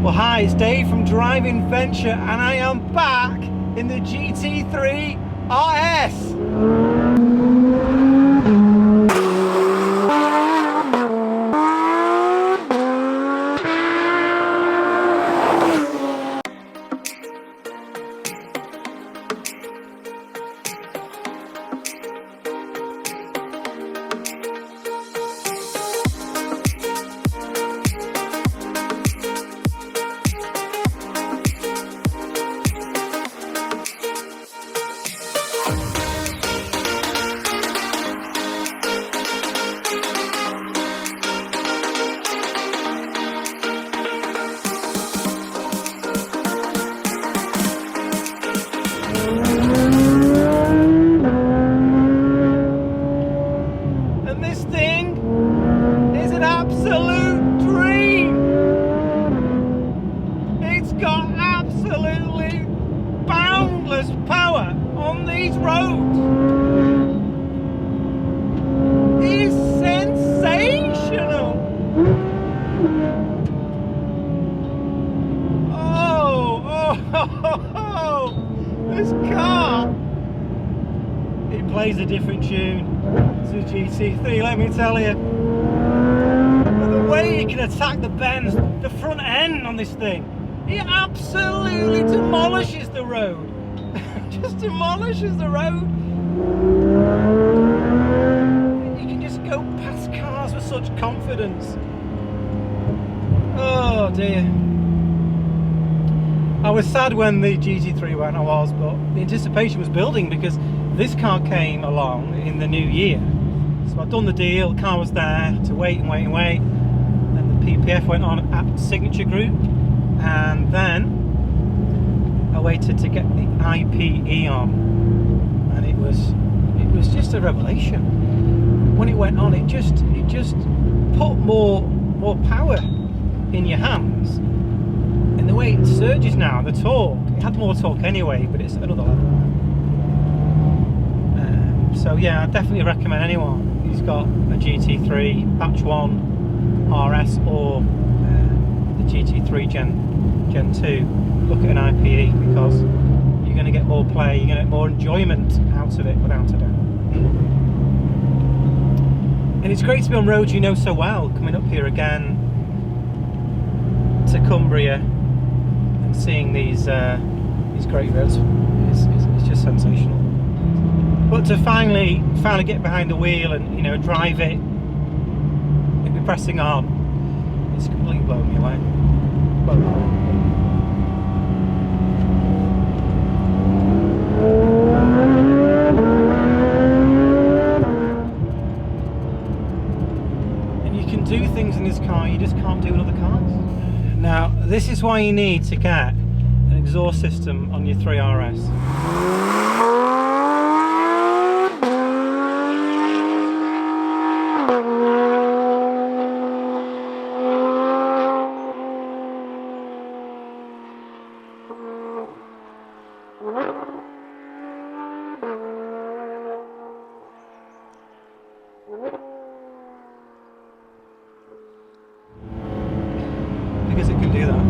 Well, hi, it's Dave from Driving Venture, and I am back in the GT3RS. Power on these roads. It is sensational. Oh, this car, it plays a different tune to the GT3, let me tell you. But the way you can attack the bends, the front end on this thing, it absolutely demolishes the road. Just demolishes the road. You can just go past cars with such confidence. Oh dear. I was sad when the GT3 went, but the anticipation was building because this car came along in the new year. So I'd done the deal, the car was there to wait and wait and wait. And the PPF went on at Signature Group, and then I waited to get the IPE on, and it was just a revelation. When it went on, it just put more power in your hands. And the way it surges now, the torque, it had more torque anyway, but it's another level. So yeah, I definitely recommend anyone who's got a GT3 Batch 1 RS or the GT3 Gen 2, look at an IPE, because you're going to get more play, you're going to get more enjoyment out of it, without a doubt. And it's great to be on roads you know so well, coming up here again to Cumbria and seeing these great roads. It's just sensational. But to finally get behind the wheel and, you know, drive it and be pressing on, it's completely blown me away. And you can do things in this car you just can't do in other cars. Now, this is why you need to get an exhaust system on your 3RS. Because it can do that.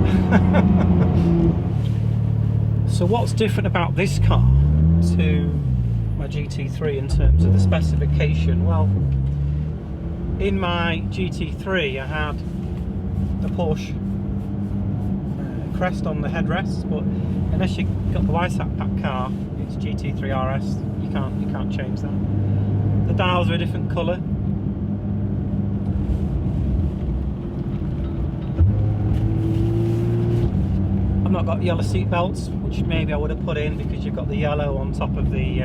So what's different about this car to my GT3 in terms of the specification? Well, in my GT3 I had a Porsche crest on the headrest, but unless you got the YSAP pack car, it's GT3RS, you can't change that. The dials are a different colour. I've not got yellow seat belts, which maybe I would have put in, because you've got the yellow on top of the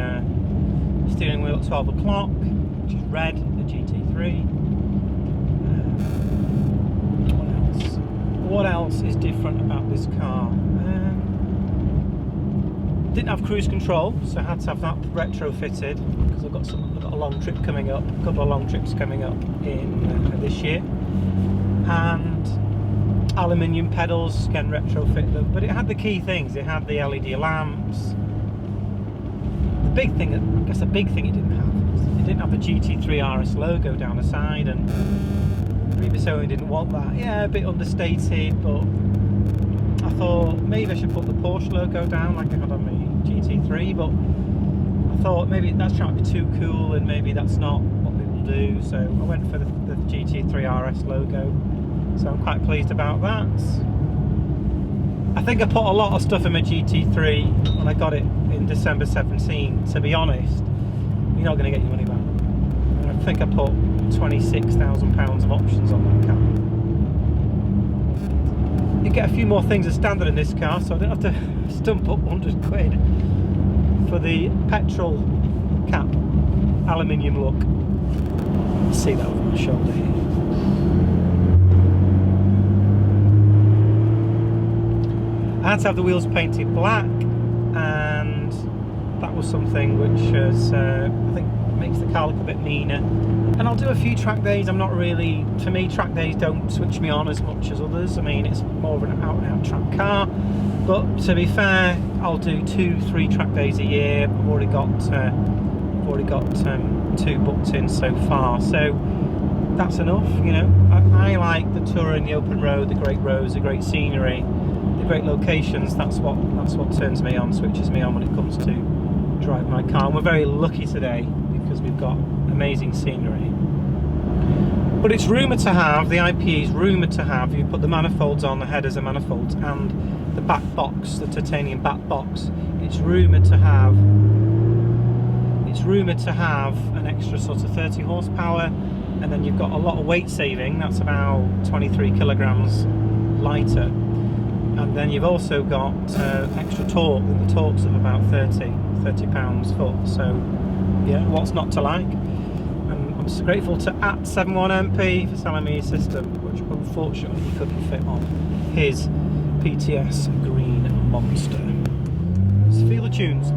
steering wheel at 12 o'clock, which is red, the GT3. What else is different about this car? Didn't have cruise control, so I had to have that retrofitted, because I've got a long trip coming up, a couple of long trips coming up in this year. And aluminium pedals, again retrofit them, but it had the key things. It had the LED lamps. The big thing it didn't have, it didn't have the GT3RS logo down the side, and the previous owner didn't want that. Yeah, a bit understated, but maybe I should put the Porsche logo down like I had on my GT3, but I thought maybe that's trying to be too cool and maybe that's not what people do, so I went for the GT3RS logo, so I'm quite pleased about that. I think I put a lot of stuff in my GT3 when I got it in December 17. To be honest, you're not going to get your money back. I think I put £26,000 of options on that car. You get a few more things as standard in this car, so I don't have to stump up 100 quid for the petrol cap aluminium look. See that over my shoulder here. I had to have the wheels painted black, and that was something which is, I think makes the car look a bit meaner. And I'll do a few track days. I'm not really, for me, track days don't switch me on as much as others. I mean, it's more of an out-and-out track car, but to be fair, I'll do 2-3 track days a year. I've already got 2 booked in so far, so that's enough. You know, I like the touring, the open road, the great roads, the great scenery, the great locations. That's what turns me on, switches me on when it comes to drive my car. And we're very lucky today because we've got amazing scenery. But it's rumoured to have, the IPE is rumoured to have, you put the manifolds on, the headers are manifolds, and the back box, the titanium back box, it's rumoured to have an extra sort of 30 horsepower, and then you've got a lot of weight saving. That's about 23 kilograms lighter, and then you've also got extra torque, and the torque's of about 30 pounds foot. So yeah, what's not to like? And I'm so grateful to @71MP for selling me a system, which unfortunately he couldn't fit on his PTS Green Monster. Let's feel the tunes.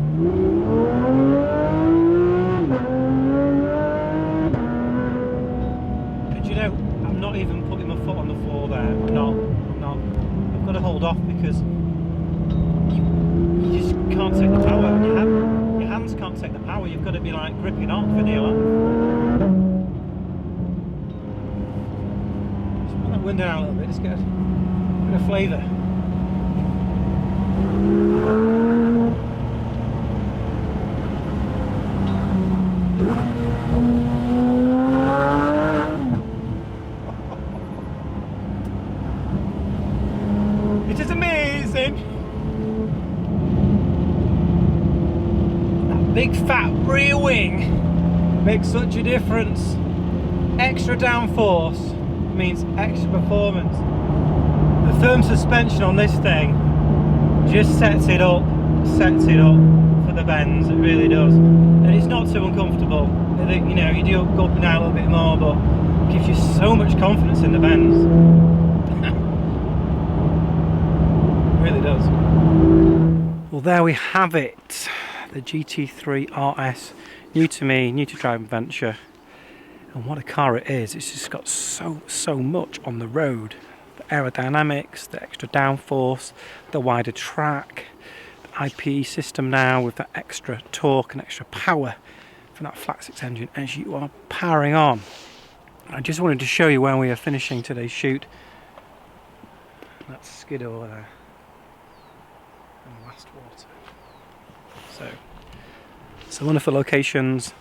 And you know, I'm not even putting my foot on the floor there. I'm not. I've got to hold off because you just can't take the power. Your hands can't take the power. You've got to be like gripping on for dear life. Just put that window out a little bit. Just get a bit of flavour. It is amazing. That big fat rear wing makes such a difference. Extra downforce means extra performance. The firm suspension on this thing just sets it up for the bends. It really does, and it's not too uncomfortable. You know, you do go up and down a little bit more, but it gives you so much confidence in the bends. It really does. Well, there we have it, the GT3RS, new to me, new to Drive Adventure, and what a car it is. It's just got so much on the road. The aerodynamics, the extra downforce, the wider track, the IPE system now with that extra torque and extra power from that flat 6 engine as you are powering on. I just wanted to show you when we are finishing today's shoot. That's skid over there and last water. So wonderful locations.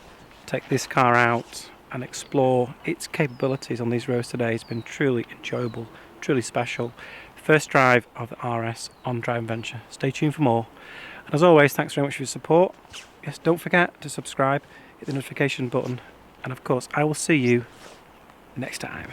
Take this car out and explore its capabilities on these roads today. It's been truly enjoyable, truly special. First drive of the RS on Drive Adventure. Stay tuned for more. And as always, thanks very much for your support. Yes, don't forget to subscribe, hit the notification button, and of course I will see you next time.